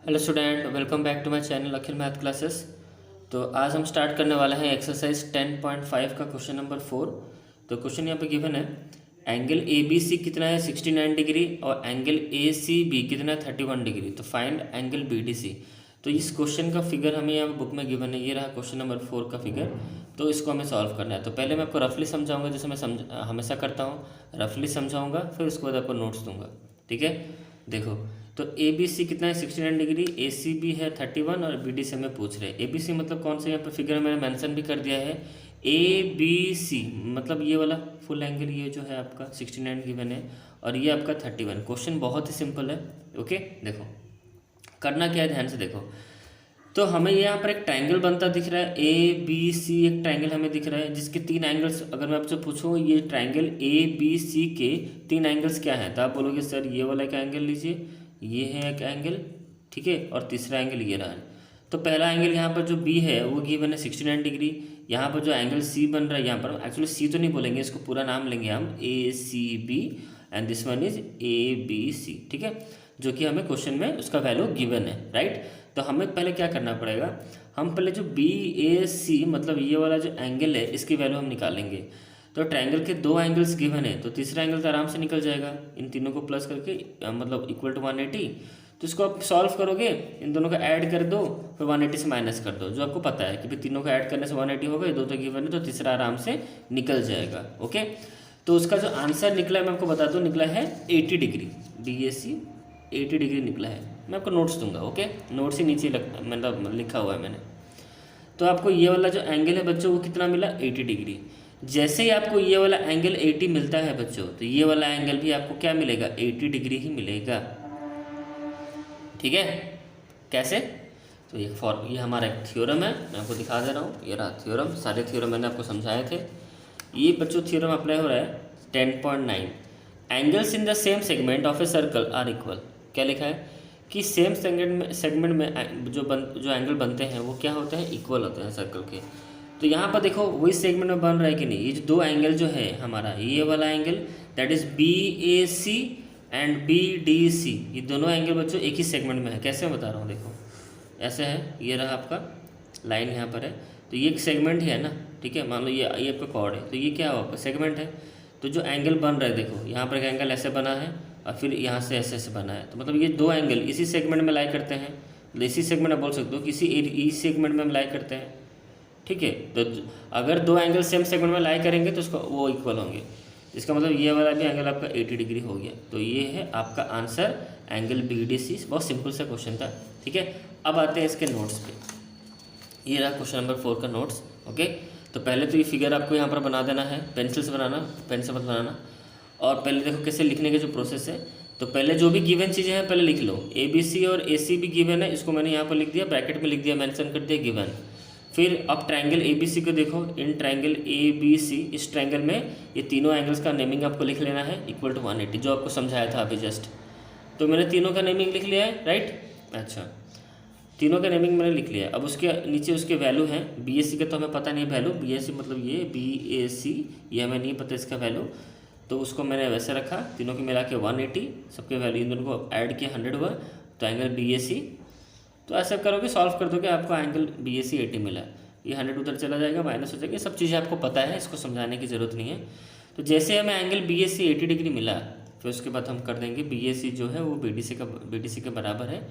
Hello student, welcome back to my channel Akhil math classes. तो आज हम स्टार्ट करने वाले हैं एक्सरसाइज 10.5 का क्वेश्चन नंबर 4। तो क्वेश्चन यहाँ पे गिवन है, एंगल ए बी सी कितना है 69 डिग्री और एंगल ए सी बी कितना है 31 डिग्री। तो find angle B D C. तो इस क्वेश्चन का फिगर हमें यहाँ बुक में गिवन है, ये रहा क्वेश्चन नंबर 4 का फिगर। तो इसको हमें सॉल्व करना है। तो पहले मैं आपको रफली समझाऊंगा, जैसे मैं हमेशा करता हूँ, रफली समझाऊंगा, फिर उसके बाद आपको नोट्स दूंगा। ठीक है, देखो। तो ए बी सी कितना है 69 डिग्री, ए सी बी है 31 और बी डी से हमें पूछ रहे हैं। ए बी सी मतलब कौन सा, यहाँ पर फिगर मैंने मेंशन भी कर दिया है। ए बी सी मतलब ये वाला फुल एंगल, ये जो है आपका 69 गिवन है और ये आपका 31। क्वेश्चन बहुत ही सिंपल है। ओके, देखो करना क्या है, ध्यान से देखो। तो हमें यहाँ पर एक ट्रायंगल बनता दिख रहा है, ए बी सी एक ट्रायंगल हमें दिख रहा है, जिसके 3 एंगल्स। अगर मैं आपसे पूछूँ ये ट्रायंगल ए बी सी के 3 एंगल्स क्या हैं, तो आप बोलोगे सर ये वाला एक एंगल लीजिए, ये है एक एंगल, ठीक है, और तीसरा एंगल ये रहा है। तो पहला एंगल यहाँ पर जो बी है वो गिवन है 69 डिग्री। यहाँ पर जो एंगल सी बन रहा है, यहाँ पर एक्चुअली सी तो नहीं बोलेंगे, इसको पूरा नाम लेंगे हम, A C B and this one is A B C. ठीक है, जो कि हमें क्वेश्चन में उसका वैल्यू गिवन है, राइट। तो हमें पहले क्या करना पड़ेगा, हम पहले जो बी ए सी मतलब ये वाला जो एंगल है इसकी वैल्यू हम निकालेंगे। तो ट्रायंगल के 2 एंगल्स गिवन है, तो तीसरा एंगल तो आराम से निकल जाएगा, इन तीनों को प्लस करके मतलब इक्वल टू 180। तो इसको आप सॉल्व करोगे, इन दोनों का ऐड कर दो, फिर 180 से माइनस कर दो, जो आपको पता है कि भाई तीनों का ऐड करने से 180 होगा, ये 2 तो गिवन है, तो तीसरा आराम से निकल जाएगा। ओके, तो उसका जो आंसर निकला है मैं आपको बता दूँ, निकला है 80 degree. D A C 80 degree निकला है। मैं आपको नोट्स दूंगा, ओके, नोट्स ही नीचे मतलब लिखा हुआ है मैंने। तो आपको ये वाला जो एंगल है बच्चों वो कितना मिला, 80 डिग्री। जैसे ही आपको ये वाला एंगल 80 मिलता है बच्चों, तो ये वाला एंगल भी आपको क्या मिलेगा, 80 डिग्री ही मिलेगा। ठीक है, कैसे, तो ये हमारा एक थ्योरम है, मैं आपको दिखा दे रहा हूँ, ये रहा थ्योरम। सारे थ्योरम मैंने आपको समझाए थे। ये बच्चों थ्योरम अप्लाई हो रहा है 10.9। Angles in the same segment of a circle are equal. क्या लिखा है कि सेम सेगमेंट में जो एंगल बनते हैं वो क्या होते हैं, इक्वल होते हैं सर्कल के। तो यहाँ पर देखो वही सेगमेंट में बन रहा है कि नहीं, ये जो 2 एंगल जो है हमारा, ये वाला angle that is B A C and B D C, ये दोनों एंगल बच्चों एक ही सेगमेंट में है। कैसे मैं बता रहा हूँ, देखो ऐसे है, ये रहा आपका लाइन यहाँ पर है, तो ये एक सेगमेंट ही है ना। ठीक है, मान लो ये आपका कॉर्ड है, तो ये क्या होगा, सेगमेंट है। तो जो एंगल बन रहा है, देखो यहाँ पर एक एंगल ऐसे बना है और फिर यहाँ से ऐसे ऐसे बना है, तो मतलब ये 2 एंगल इसी सेगमेंट में लाई करते हैं। तो इसी सेगमेंट में बोल सकते हो, किसी इस सेगमेंट में हम लाई करते हैं। ठीक है, तो अगर 2 एंगल सेम सेगमेंट में लाई करेंगे तो उसको वो इक्वल होंगे। इसका मतलब ये वाला भी एंगल आपका 80 डिग्री हो गया। तो ये है आपका answer, angle B D C. बहुत सिंपल सा क्वेश्चन था। ठीक है, अब आते हैं इसके नोट्स पे। ये रहा क्वेश्चन नंबर 4 का नोट्स। ओके, तो पहले तो ये फिगर आपको यहाँ पर बना देना है, पेंसिल से बनाना, पेन से मत बनाना। और पहले देखो कैसे लिखने के जो प्रोसेस है, तो पहले जो भी गिवन चीज़ें हैं पहले लिख लो। ए बी सी और ए सी भी गिवन है, इसको मैंने यहाँ पर लिख दिया, ब्रैकेट में लिख दिया, मेंशन कर दिया गिवन। फिर अब ट्रायंगल ए बी सी को देखो, इन ट्रायंगल ए बी सी, इस ट्रायंगल में ये तीनों एंगल्स का नेमिंग आपको लिख लेना है, इक्वल टू 180, जो आपको समझाया था अभी जस्ट। तो मैंने तीनों का नेमिंग लिख लिया है, राइट। अच्छा, तीनों का नेमिंग मैंने लिख लिया है। अब उसके नीचे उसके वैल्यू हैं। बी ए सी का तो हमें पता नहीं वैल्यू, बी ए सी मतलब ये बी ए सी, ये हमें नहीं पता इसका वैल्यू, तो उसको मैंने वैसे रखा। तीनों के मिला के 180, सबके वैल्यू इन दोनों को ऐड किया, 100 हुआ, तो एंगल बी ए सी। तो ऐसा करोगे, सॉल्व कर दोगे, आपको एंगल बी ए सी 80 मिला। ये 100 उधर चला जाएगा, माइनस हो जाएगा, सब चीज़ें आपको पता है, इसको समझाने की ज़रूरत नहीं है। तो जैसे हमें angle B A C 80 degree मिला, फिर उसके बाद हम कर देंगे बी ए सी जो है वो बी डी सी के बराबर है।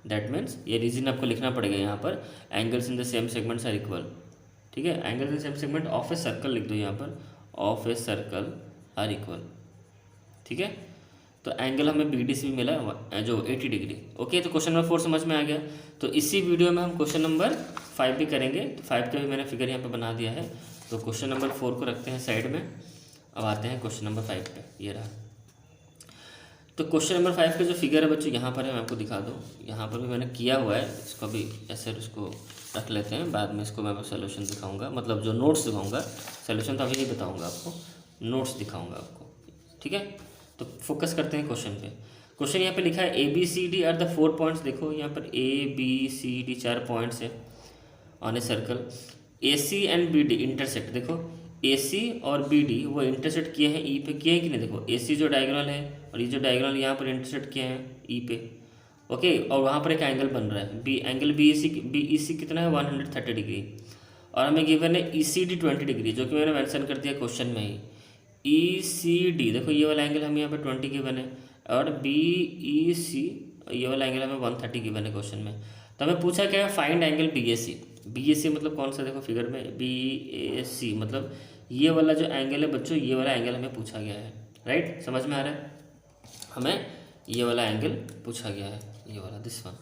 दैट मीन्स ये रीजन आपको लिखना पड़ेगा यहाँ पर, angles in the same segments are equal. ठीक है, angles in same segment of a circle लिख दो यहाँ पर, of a circle are equal. ठीक है, तो एंगल हमें बी डी सी भी मिला जो 80 डिग्री। ओके, तो क्वेश्चन नंबर 4 समझ में आ गया। तो इसी वीडियो में हम क्वेश्चन नंबर 5 भी करेंगे। तो 5 का भी मैंने फिगर यहाँ पे बना दिया है। तो क्वेश्चन नंबर 4 को रखते हैं साइड में, अब आते हैं क्वेश्चन नंबर 5 पे। ये रहा। तो क्वेश्चन नंबर 5 का जो फिगर है बच्चों यहाँ पर है, मैं आपको दिखा दूँ, यहाँ पर भी मैंने किया हुआ है, इसको भी ऐसे उसको रख लेते हैं, बाद में इसको मैं सोल्यूशन दिखाऊँगा, मतलब जो नोट्स दिखाऊँगा, सोल्यूशन तो अभी नहीं बताऊँगा आपको, नोट्स दिखाऊँगा आपको। ठीक है, तो फोकस करते हैं क्वेश्चन पे। क्वेश्चन यहाँ पे लिखा है A B C D are the 4 points. देखो यहाँ पर A B C D 4 points है on a circle. A C and B D intersect. देखो ए सी और बी डी वो इंटरसेक्ट किए हैं ई पे, किए हैं कि नहीं। देखो ए सी जो डायगोनल है और ये जो डायगोनल यहाँ पर इंटरसेक्ट किए हैं ई पे, ओके, और वहाँ पर एक एंगल बन रहा है बी, एंगल बी ई सी कितना है 130 डिग्री, और हमें गिवन है ई सी डी 20 डिग्री, जो कि मैंने मेंशन कर दिया क्वेश्चन में ही। ई सी डी देखो ये वाला एंगल हमें यहाँ पे 20 गिवन है, और बी ई सी ये वाला एंगल हमें 130 गिवन है क्वेश्चन में। तो हमें पूछा क्या है, find angle B A C. B A सी मतलब कौन सा, देखो फिगर में बी ए सी मतलब ये वाला जो एंगल है बच्चों, ये वाला एंगल हमें पूछा गया है। राइट, समझ में आ रहा है, हमें ये वाला एंगल पूछा गया है, ये वाला दिस वन।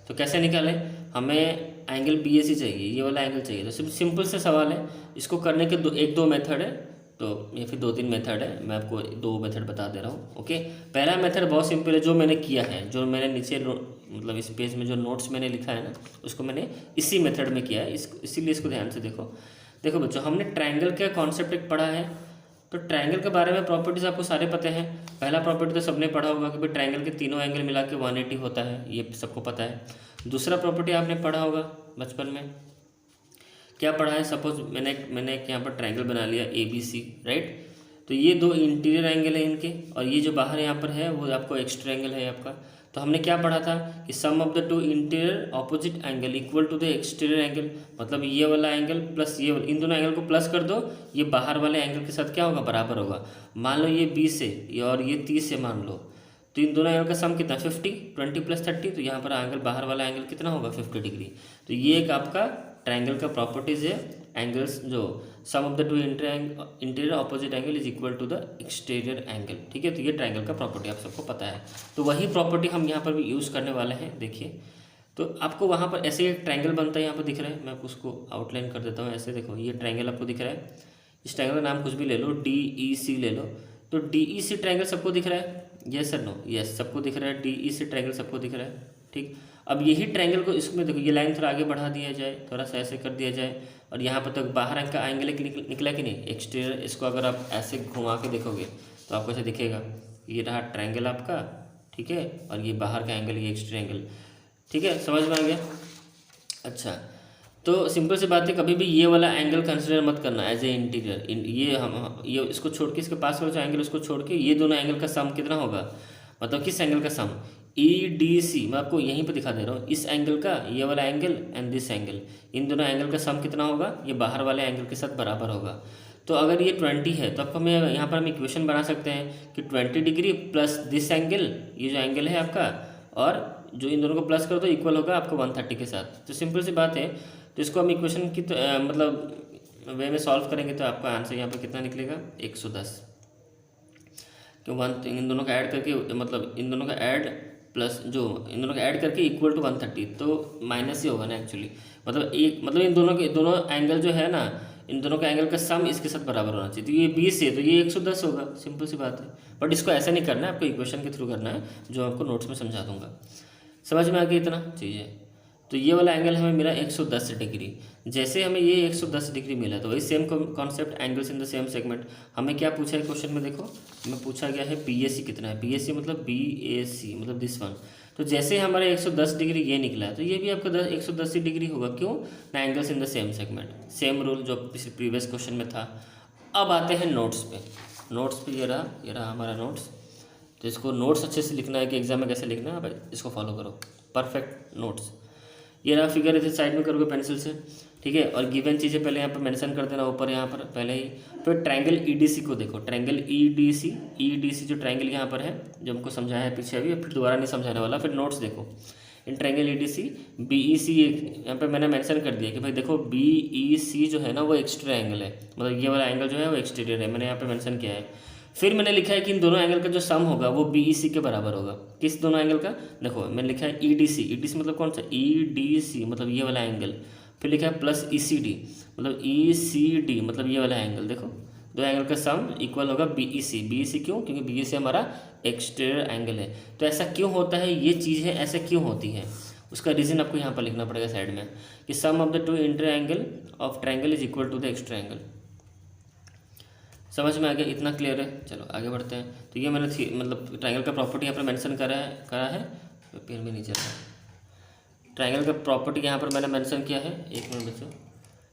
तो कैसे निकालें, हमें एंगल बी ए सी चाहिए, ये वाला एंगल चाहिए। तो सिंपल से सवाल है, इसको करने के एक दो मेथड है, तो या फिर 2-3 मेथड है, मैं आपको 2 मेथड बता दे रहा हूँ। ओके, पहला मेथड बहुत सिंपल है, जो मैंने किया है, जो मैंने नीचे मतलब इस पेज में जो नोट्स मैंने लिखा है ना, उसको मैंने इसी मेथड में किया है, इसीलिए इसको ध्यान से देखो। देखो बच्चों, हमने ट्रायंगल का कॉन्सेप्ट एक पढ़ा है, तो ट्रायंगल के बारे में प्रॉपर्टीज आपको सारे पते हैं। पहला प्रॉपर्टी तो सबने पढ़ा होगा कि भाई ट्रायंगल के तीनों एंगल मिला के 180 होता है, ये सबको पता है। दूसरा प्रॉपर्टी आपने पढ़ा होगा बचपन में, क्या पढ़ा है, सपोज मैंने एक यहाँ पर ट्रायंगल बना लिया ए बी सी, राइट। तो ये 2 इंटीरियर एंगल है इनके, और ये जो बाहर यहाँ पर है वो आपको एक्स्ट्रा एंगल है आपका। तो हमने क्या पढ़ा था कि सम of the 2 interior opposite angle equal to the exterior angle, मतलब ये वाला एंगल प्लस ये वाला, इन दोनों एंगल को प्लस कर दो, ये बाहर वाले एंगल के साथ क्या होगा, बराबर होगा। मान लो ये 20 है और ये 30 है मान लो, तो इन दोनों एंगल का सम कितना 50, 20 + 30, तो यहाँ पर एंगल बाहर वाला एंगल कितना होगा 50 डिग्री। तो ये एक आपका ट्रायंगल का प्रॉपर्टीज है, एंगल्स जो sum of the 2 interior opposite angle is equal to the exterior angle, ठीक है। तो ये ट्रायंगल का प्रॉपर्टी आप सबको पता है, तो वही प्रॉपर्टी हम यहाँ पर भी यूज़ करने वाले हैं। देखिए, तो आपको वहाँ पर ऐसे एक ट्रायंगल बनता है, यहाँ पर दिख रहा है, मैं आपको उसको आउटलाइन कर देता हूँ ऐसे। देखो ये ट्रायंगल आपको दिख रहा है, इस ट्रायंगल का नाम कुछ भी ले लो, डी ई सी ले लो। तो डी ई सी ट्रायंगल सबको दिख रहा है, यस सर नो, यस सबको दिख रहा है, डी ई सी ट्रायंगल सबको दिख रहा है, ठीक। अब यही ट्रायंगल को इसमें देखो, ये लाइन थोड़ा आगे बढ़ा दिया जाए, थोड़ा सा ऐसे कर दिया जाए, और यहाँ पर तक बाहर का एंगल निकला कि नहीं, एक्सटीरियर। इसको अगर आप ऐसे घुमा के देखोगे तो आपको ऐसे दिखेगा, ये रहा ट्रायंगल आपका, ठीक है, और ये बाहर का एंगल, ये एक्सटीरियर एंगल, ठीक है, समझ में आ गया। अच्छा, तो सिंपल सी बात है, कभी भी ये वाला एंगल कंसिडर मत करना एज ए इंटीरियर। ये इसको छोड़ के, इसके पास वाला जो एंगल उसको छोड़ के, ये दोनों एंगल का सम कितना होगा, मतलब किस एंगल का सम, ई डी सी, मैं आपको यहीं पे दिखा दे रहा हूँ, इस एंगल का ये वाला एंगल एंड दिस एंगल, इन दोनों एंगल का सम कितना होगा, ये बाहर वाले एंगल के साथ बराबर होगा। तो अगर ये 20 है तो आपको हमें यहाँ पर हम इक्वेशन बना सकते हैं कि 20 डिग्री प्लस दिस एंगल, ये जो एंगल है आपका, और जो इन दोनों को प्लस कर दो इक्वल होगा आपको 130 के साथ। तो सिंपल सी बात है, तो इसको हम इक्वेशन की मतलब वे में सॉल्व करेंगे तो आपका आंसर यहाँ पर कितना निकलेगा 110, क्यों इन दोनों का ऐड करके, मतलब इन दोनों का ऐड प्लस जो इन दोनों का ऐड करके इक्वल टू 130, तो माइनस ही होगा ना एक्चुअली, मतलब इन दोनों एंगल जो है ना, इन दोनों का एंगल का सम इसके साथ बराबर होना चाहिए। तो ये 20 है तो ये 110 होगा, सिंपल सी बात है। बट इसको ऐसा नहीं करना है, आपको इक्वेशन के थ्रू करना है, जो आपको नोट्स में समझा दूंगा। समझ में आ गया इतना चीज़ है। तो ये वाला एंगल हमें मिला 110 डिग्री। जैसे हमें ये 110 डिग्री मिला तो वही same concept, angles in the same segment. हमें क्या पूछा है क्वेश्चन में, देखो हमें पूछा गया है बी ए सी कितना है, बी ए सी मतलब बी ए सी मतलब दिस वन। तो जैसे हमारे 110 डिग्री ये निकला तो ये भी आपका 110 डिग्री होगा, क्यों ना, angles in the same segment, same rule जो प्रीवियस क्वेश्चन में था। अब आते हैं नोट्स पे। नोट्स पे ये रहा हमारा नोट्स। तो इसको नोट्स अच्छे से लिखना है कि एग्जाम में कैसे लिखना है, अब इसको फॉलो करो, परफेक्ट नोट्स। ये रहा फिगर, इसे साइड में करोगे पेंसिल से, ठीक है। और गिवन चीज़ें पहले यहाँ पर मेंशन कर देना ऊपर यहाँ पर पहले ही। फिर ट्रायंगल ईडीसी को देखो, ट्रायंगल ईडीसी जो ट्रायंगल यहाँ पर है, जो हमको समझाया है पीछे अभी, फिर दोबारा नहीं समझाने वाला। फिर नोट्स देखो, इन ट्रायंगल ईडीसी बीईसी यहाँ पर मैंने मेंशन कर दिया कि भाई देखो बीईसी जो है ना वो एक्सटीरियर एंगल है, मतलब ये वाला एंगल जो है वो एक्सटीरियर है, मैंने यहाँ पर मेंशन किया है। फिर मैंने लिखा है कि इन दोनों एंगल का जो सम होगा वो बीईसी के बराबर होगा। किस दोनों एंगल का, देखो मैंने लिखा है ईडीसी, ईडीसी मतलब कौन सा, ईडीसी मतलब ये वाला एंगल। फिर लिखा है प्लस ईसीडी मतलब ईसीडी मतलब ये वाला एंगल। देखो दो एंगल का सम इक्वल होगा बीईसी। बीईसी क्यों, क्योंकि बीईसी हमारा एक्सटीरियर एंगल है। तो ऐसा क्यों होता है, ये चीज़ है ऐसा क्यों होती है, उसका रीज़न आपको यहाँ पर लिखना पड़ेगा साइड में, कि सम of the 2 interior angle of triangle is equal to the exterior angle. समझ में आ गया, इतना क्लियर है। चलो आगे बढ़ते हैं। तो ये मैंने मतलब ट्रायंगल का प्रॉपर्टी यहाँ पर मेंशन करा है तो पेन में नहीं चल रहा। ट्रायंगल का प्रॉपर्टी यहाँ पर मैंने मेंशन किया है, एक मिनट बच्चों।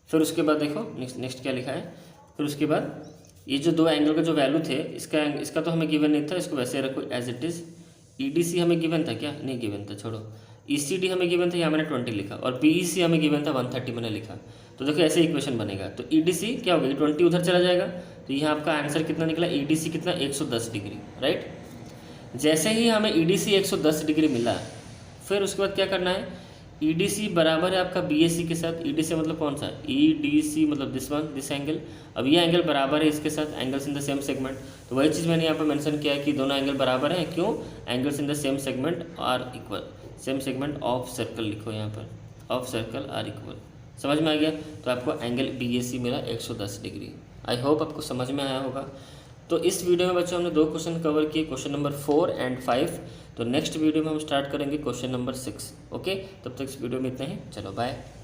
फिर उसके बाद देखो नेक्स्ट क्या लिखा है। फिर उसके बाद ये जो दो एंगल का जो वैल्यू थे, इसका तो हमें गिवन नहीं था, इसको वैसे रखो एज इट इज़। EDC हमें गिवन था क्या? नहीं गिवन था, छोड़ो। ECD हमें गिवन था, यहाँ मैंने 20 लिखा, और PEC हमें गिवन था 130 मैंने लिखा। तो देखो ऐसे इक्वेशन बनेगा। तो EDC क्या होगा, 20 उधर चला जाएगा, तो यहाँ आपका आंसर कितना निकला, EDC कितना 110 डिग्री, राइट। जैसे ही हमें EDC 110 डिग्री मिला, फिर उसके बाद क्या करना है, EDC बराबर है आपका BAC के साथ। EDC मतलब कौन सा, EDC मतलब दिस वन, दिस एंगल। अब ये एंगल बराबर है इसके साथ, angles in the same segment. तो वही चीज़ मैंने यहाँ पर मेंशन किया है कि दोनों एंगल बराबर हैं। क्यों? Angles in the same segment are equal, same segment of circle लिखो यहाँ पर, ऑफ सर्कल आर इक्वल। समझ में आ गया? तो आपको एंगल BAC मिला 110 डिग्री। आई होप आपको समझ में आया होगा। तो इस वीडियो में बच्चों हमने 2 क्वेश्चन कवर किए, क्वेश्चन नंबर 4 एंड 5। तो नेक्स्ट वीडियो में हम स्टार्ट करेंगे क्वेश्चन नंबर 6। ओके, तब तक इस वीडियो में इतना ही। चलो बाय।